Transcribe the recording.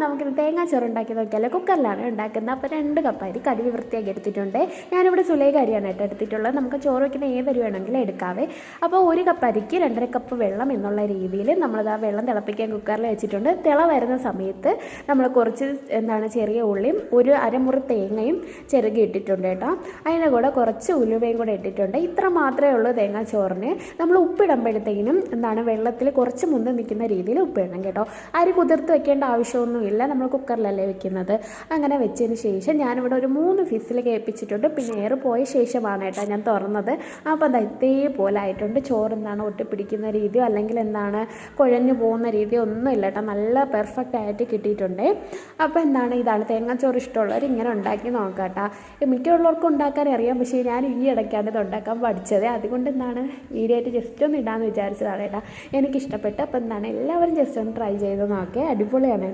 നമുക്കിത് തേങ്ങാച്ചോറ് ഉണ്ടാക്കി നോക്കിയാലോ. കുക്കറിലാണ് ഉണ്ടാക്കുന്നത്. അപ്പോൾ 2 കപ്പ് അരി കഴുകി വൃത്തിയാക്കി എടുത്തിട്ടുണ്ട്. ഞാനിവിടെ സുലേഖ അരിയാണ് കേട്ടോ എടുത്തിട്ടുള്ളത്. നമുക്ക് ചോറ് വയ്ക്കുന്ന ഏതൊരു വേണമെങ്കിലും എടുക്കാവേ. അപ്പോൾ 1 കപ്പ് അരിക്ക് 2.5 കപ്പ് വെള്ളം എന്നുള്ള രീതിയിൽ നമ്മളത് ആ വെള്ളം തിളപ്പിക്കാൻ കുക്കറിൽ വെച്ചിട്ടുണ്ട്. വരുന്ന സമയത്ത് നമ്മൾ കുറച്ച് ചെറിയ ഉള്ളിയും ഒരു അരമുറി തേങ്ങയും ചിരകി ഇട്ടിട്ടുണ്ട് കേട്ടോ. അതിൻ്റെ കൂടെ കുറച്ച് ഉലുവയും കൂടെ ഇട്ടിട്ടുണ്ട്. ഇത്ര മാത്രമേ ഉള്ളൂ തേങ്ങാച്ചോറിന്. നമ്മൾ ഉപ്പിടുമ്പോഴത്തേക്കിനും വെള്ളത്തിൽ കുറച്ച് മുന്തി നിൽക്കുന്ന രീതിയിൽ ഉപ്പിടണം കേട്ടോ. അരി കുതിർത്ത് വെക്കേണ്ട ആവശ്യമൊന്നുമില്ല, നമ്മൾ കുക്കറിലല്ലേ വെക്കുന്നത്. അങ്ങനെ വെച്ചതിന് ശേഷം ഞാനിവിടെ ഒരു 3 വിസിൽ കേൾപ്പിച്ചിട്ടുണ്ട്. പിന്നെ എയർ പോയ ശേഷമാണ് കേട്ടോ ഞാൻ തുറന്നത്. അപ്പോൾ അത് ഇതേപോലെ ആയിട്ടുണ്ട്. ചോറ് ഒട്ടിപ്പിടിക്കുന്ന രീതിയോ അല്ലെങ്കിൽ കുഴഞ്ഞു പോകുന്ന രീതിയോ ഒന്നുമില്ല കേട്ടോ. നല്ല പെർഫെക്റ്റ് ആയിട്ട് കിട്ടിയിട്ടുണ്ട്. അപ്പോൾ ഇതാണ് തേങ്ങാച്ചോറ് ഇഷ്ടമുള്ളവർ ഇങ്ങനെ ഉണ്ടാക്കി നോക്കാം കേട്ടോ. മിക്കുള്ളവർക്കും ഉണ്ടാക്കാൻ അറിയാം, പക്ഷേ ഞാൻ ഈ ഇടയ്ക്കാണ് ഇത് ഉണ്ടാക്കാൻ പഠിച്ചത്. അതുകൊണ്ട് വീഡിയോ ആയിട്ട് ജസ്റ്റ് ഒന്ന് ഇടാമെന്ന് വിചാരിച്ചതാണ് കേട്ടോ. എനിക്കിഷ്ടപ്പെട്ടു. അപ്പോൾ എല്ലാവരും ജസ്റ്റ് ഒന്ന് ട്രൈ ചെയ്ത് നോക്കിയാൽ അടിപൊളിയാണ്.